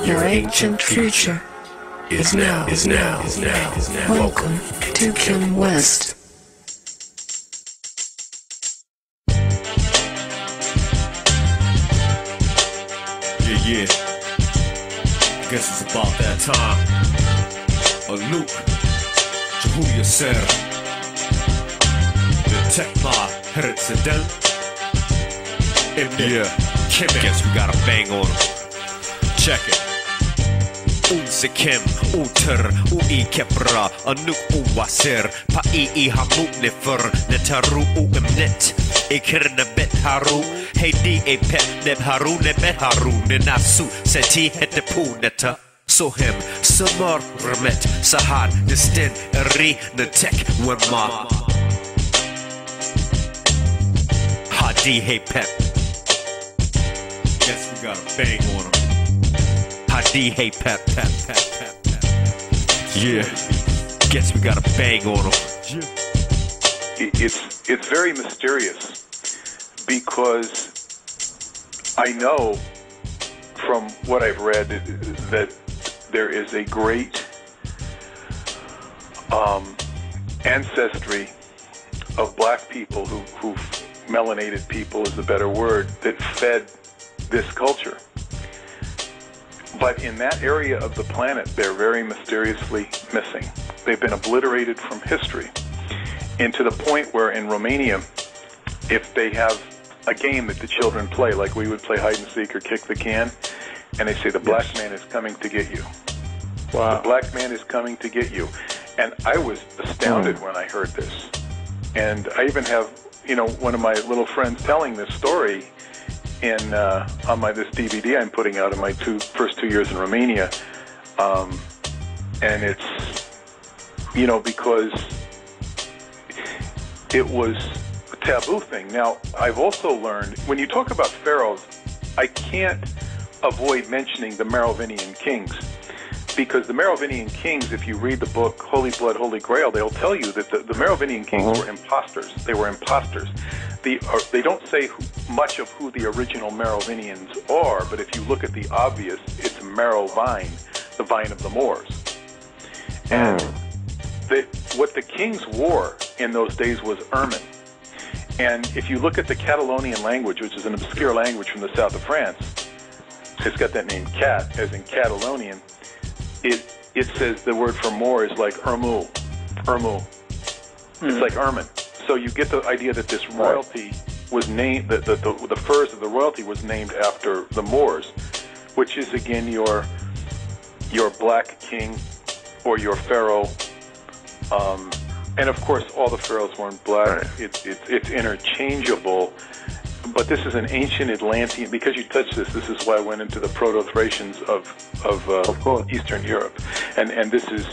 Your ancient future is now. Welcome to Mwwrs. Yeah. Guess it's about that time. Luke, Jehuya Ser, the Tekma Heretzedan. Yeah, Kim, guess we gotta bang on him. Check it. Unsekem, uter, ui kepra, anuk uwasir, pa'i hamuk nefer, netaru uemnet, ikirna bet haru, heidi e pet neb haru nebet haru, nenasu, seti het de puneta. So him, samar remet, sahad, distin, eri, netek, wema. Hadi he pep. Guess we gotta bang on him. Hadi hey pep. Yeah. Guess we gotta bang on him. It's very mysterious because I know from what I've read that there is a great ancestry of black people who melanated people is a better word, that fed this culture. But in that area of the planet, they're very mysteriously missing. They've been obliterated from history, and to the point where in Romania, if they have a game that the children play, like we would play hide and seek or kick the can, and they say the black man is coming to get you. Wow. The black man is coming to get you. And I was astounded when I heard this. And I even have, one of my little friends telling this story in on this DVD I'm putting out in my first 2 years in Romania, and it's because it was a taboo thing. Now I've also learned when you talk about pharaohs, I can't avoid mentioning the Merovingian kings, because the Merovingian kings, if you read the book Holy Blood, Holy Grail, they'll tell you that the Merovingian kings were imposters. They were imposters. They don't say much of who the original Merovingians are, but if you look at the obvious, it's Merovine, the vine of the Moors. And what the kings wore in those days was ermine. And if you look at the Catalonian language, which is an obscure language from the south of France, it's got that name cat, as in Catalonian, it says the word for Moor is like ermu. It's like ermine. So you get the idea that this royalty was named, the furs of the royalty was named after the Moors, which is again your black king or your pharaoh. And of course, all the pharaohs weren't black. Right. It's interchangeable. But this is an ancient Atlantean. Because you touched this is why I went into the Proto-Thracians of Eastern Europe, and this is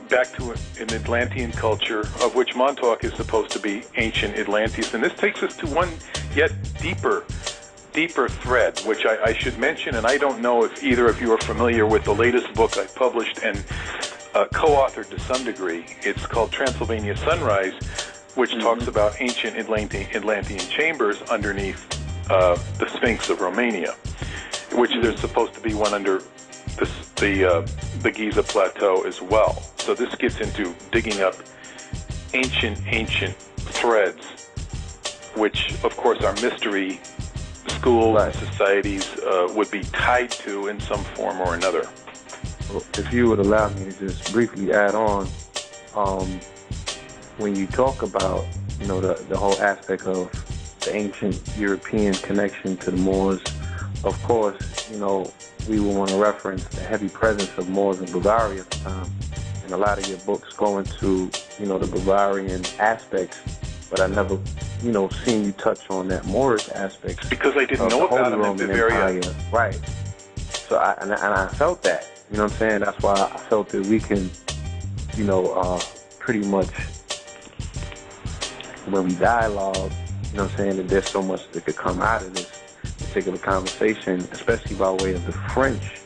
back to an Atlantean culture of which Montauk is supposed to be ancient Atlantis. And this takes us to one yet deeper thread, which I should mention. And I don't know if either of you are familiar with the latest book I published and co-authored to some degree. It's called Transylvania Sunrise, which talks about ancient Atlantean chambers underneath the Sphinx of Romania, which there's supposed to be one under the Giza Plateau as well. So this gets into digging up ancient threads, which of course our mystery schools and societies would be tied to in some form or another. Well, if you would allow me to just briefly add on, when you talk about, the whole aspect of the ancient European connection to the Moors, of course, we will want to reference the heavy presence of Moors in Bavaria at the time. And a lot of your books go into, the Bavarian aspects, but I never, seen you touch on that Moorish aspect. Because I didn't know about them in Bavaria. Right. So I felt that, what I'm saying? That's why I felt that we can, pretty much, when we dialogue, that there's so much that could come out of this particular conversation, especially by way of the French,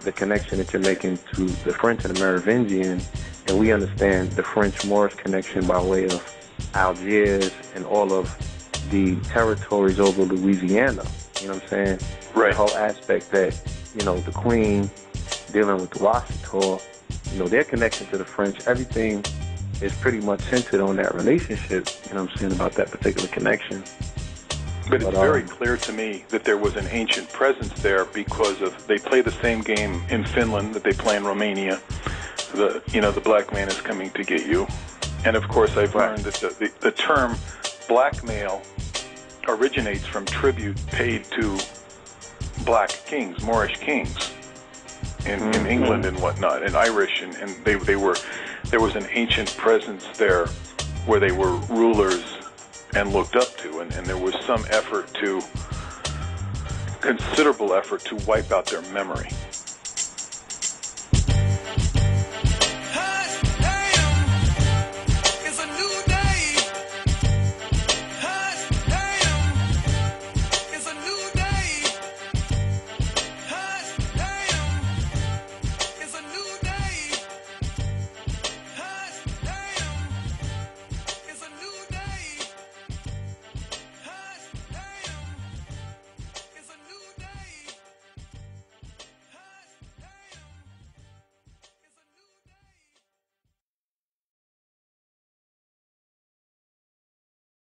the connection that you're making to the French and the Merovingian, and we understand the French-Moorish connection by way of Algiers and all of the territories over Louisiana. You know what I'm saying? Right. The whole aspect that, you know, the Queen dealing with the Washington, you know, their connection to the French, everything is pretty much centered on that relationship, you know what I'm saying, about that particular connection. But it's very clear to me that there was an ancient presence there because of they play the same game in Finland that they play in Romania. The black man is coming to get you. And of course I've learned that the term blackmail originates from tribute paid to black kings, Moorish kings in England and whatnot, and Irish, and there was an ancient presence there where they were rulers and looked up to, and there was some considerable effort to wipe out their memory.